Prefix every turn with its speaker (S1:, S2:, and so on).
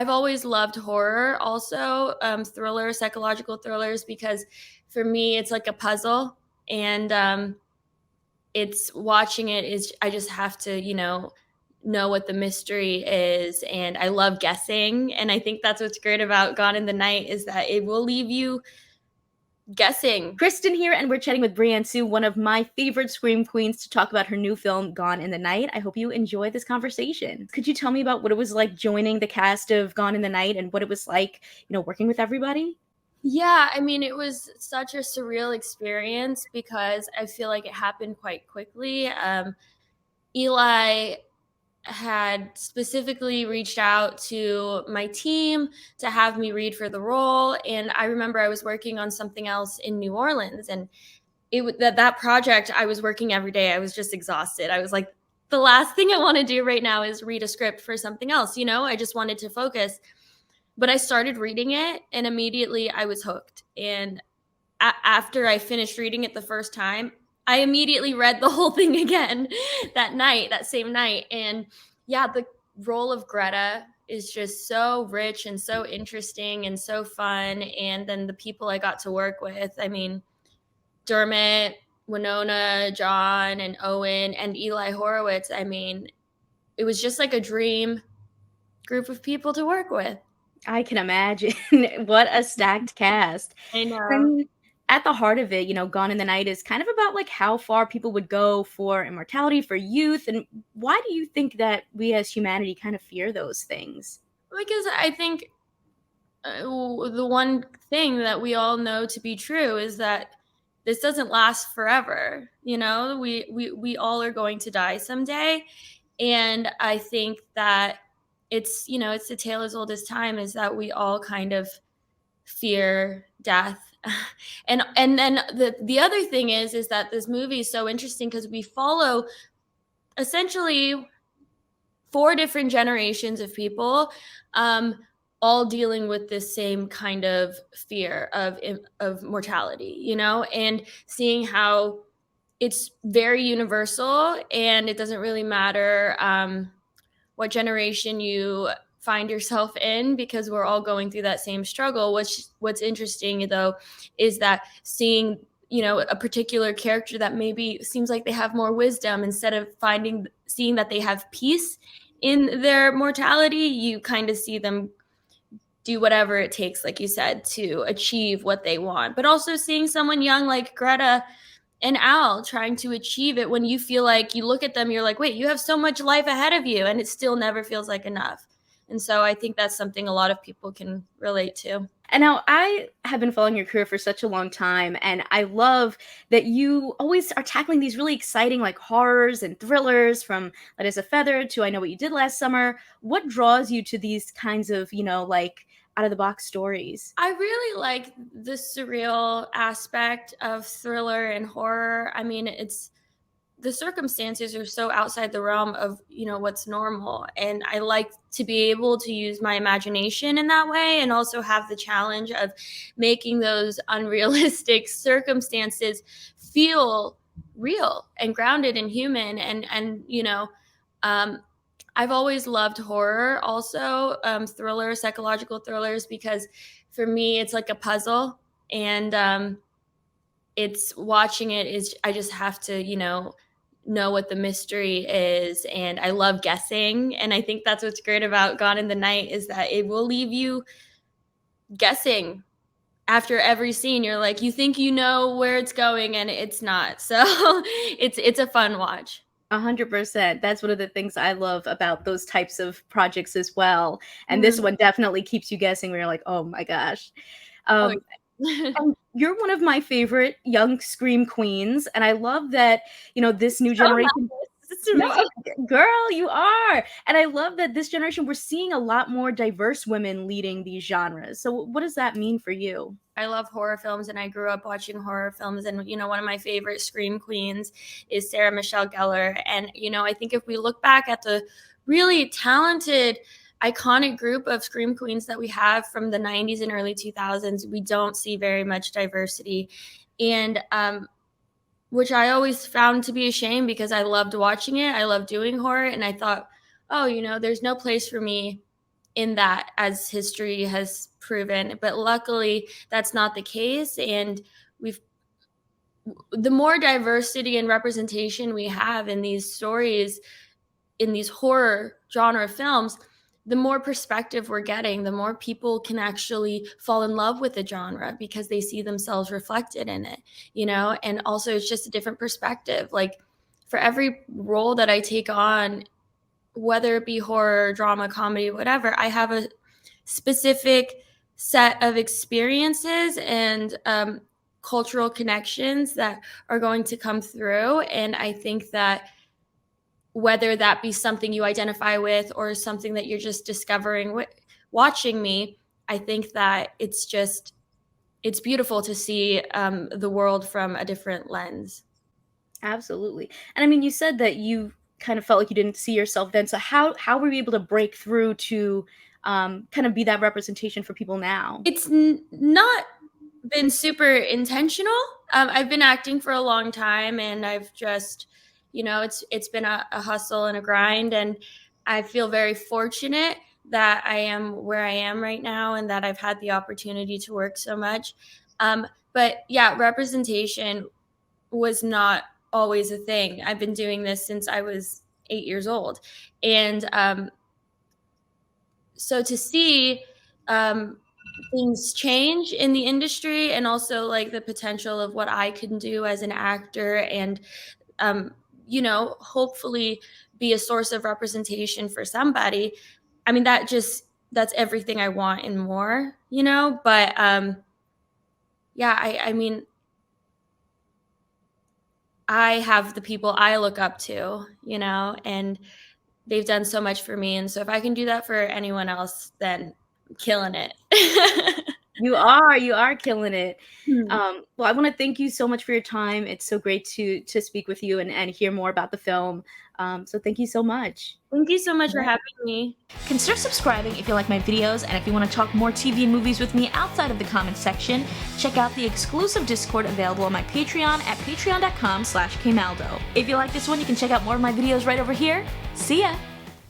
S1: I've always loved horror also, thriller, psychological thrillers, because for me, it's like a puzzle, and, it's watching it is I just have to, know what the mystery is, and I love guessing, and I think that's what's great about Gone in the Night is that it will leave you guessing.
S2: Kristen here, and we're chatting with Brianne Tju, one of my favorite Scream Queens, to talk about her new film, Gone in the Night. I hope you enjoy this conversation. Could you tell me about what it was like joining the cast of Gone in the Night and what it was like, working with everybody?
S1: Yeah, I mean, it was such a surreal experience because I feel like it happened quite quickly. Eli had specifically reached out to my team to have me read for the role, and I remember I was working on something else in New Orleans, and that project I was working every day. I was just exhausted. I was like, the last thing I want to do right now is read a script for something else. I just wanted to focus. But I started reading it, and immediately I was hooked. And after I finished reading it the first time, I immediately read the whole thing again that same night. And yeah, the role of Greta is just so rich and so interesting and so fun. And then the people I got to work with, I mean, Dermot, Winona, John, and Owen, and Eli Horowitz, I mean, it was just like a dream group of people to work with.
S2: I can imagine. What a stacked cast.
S1: I know.
S2: And at the heart of it, Gone in the Night is kind of about like how far people would go for immortality, for youth. And why do you think that we as humanity kind of fear those things?
S1: Because I think the one thing that we all know to be true is that this doesn't last forever. We all are going to die someday, and I think that it's a tale as old as time, is that we all kind of fear death. And then the other thing is that this movie is so interesting because we follow essentially four different generations of people, all dealing with this same kind of fear of mortality, and seeing how it's very universal, and it doesn't really matter what generation you find yourself in, because we're all going through that same struggle. What's interesting though is that seeing a particular character that maybe seems like they have more wisdom, instead of seeing that they have peace in their mortality, you kind of see them do whatever it takes, like you said, to achieve what they want. But also seeing someone young like Greta and Al trying to achieve it, when you feel like you look at them, you're like, wait, you have so much life ahead of you, and it still never feels like enough. And so I think that's something a lot of people can relate to.
S2: And now I have been following your career for such a long time, and I love that you always are tackling these really exciting like horrors and thrillers, from Light as a Feather to I Know What You Did Last Summer. What draws you to these kinds of, like out of the box stories?
S1: I really like the surreal aspect of thriller and horror. I mean, it's the circumstances are so outside the realm of what's normal, and I like to be able to use my imagination in that way, and also have the challenge of making those unrealistic circumstances feel real and grounded and human. And I've always loved horror also, thriller, psychological thrillers, because for me it's like a puzzle, and it's watching it is I just have to know what the mystery is, and I love guessing, and I think that's what's great about Gone in the Night is that it will leave you guessing. After every scene, you're like, you think you know where it's going, and it's not. So it's a fun watch.
S2: 100%. That's one of the things I love about those types of projects as well. And this
S1: Mm.
S2: one definitely keeps you guessing where you're like, oh my gosh.
S1: Oh,
S2: Um, and you're one of my favorite young scream queens, and I love that, this new
S1: so
S2: generation.
S1: nice to
S2: No,
S1: me.
S2: girl, you are. And I love that this generation, we're seeing a lot more diverse women leading these genres. So what does that mean for you?
S1: I love horror films, and I grew up watching horror films, and one of my favorite scream queens is Sarah Michelle Gellar. And I think if we look back at the really talented, iconic group of scream queens that we have from the 90s and early 2000s, we don't see very much diversity, and which I always found to be a shame, because I loved watching it. I loved doing horror, and I thought, oh, there's no place for me in that, as history has proven. But luckily, that's not the case. And we've the more diversity and representation we have in these stories, in these horror genre films, the more perspective we're getting, the more people can actually fall in love with the genre because they see themselves reflected in it, you know? And also, it's just a different perspective. Like, for every role that I take on, whether it be horror, drama, comedy, whatever, I have a specific set of experiences and cultural connections that are going to come through. And I think that whether that be something you identify with or something that you're just discovering watching me, I think that it's beautiful to see the world from a different lens.
S2: Absolutely. And I mean, you said that you kind of felt like you didn't see yourself then. So how were you able to break through to kind of be that representation for people now?
S1: It's not been super intentional. I've been acting for a long time, and I've just, it's been a hustle and a grind, and I feel very fortunate that I am where I am right now, and that I've had the opportunity to work so much. But yeah, representation was not always a thing. I've been doing this since I was 8 years old, and so to see um, things change in the industry, and also like the potential of what I can do as an actor, and um, hopefully be a source of representation for somebody. I mean, that's everything I want and more, but yeah, I mean, I have the people I look up to, and they've done so much for me. And so if I can do that for anyone else, then I'm killing it.
S2: You are killing it.
S1: Hmm.
S2: Well, I want to thank you so much for your time. It's so great to speak with you and hear more about the film. So thank you so much.
S1: Thank you so much for having me.
S2: Consider subscribing if you like my videos, and if you want to talk more TV and movies with me outside of the comments section, check out the exclusive Discord available on my Patreon at patreon.com/kmaldo. If you like this one, you can check out more of my videos right over here. See ya!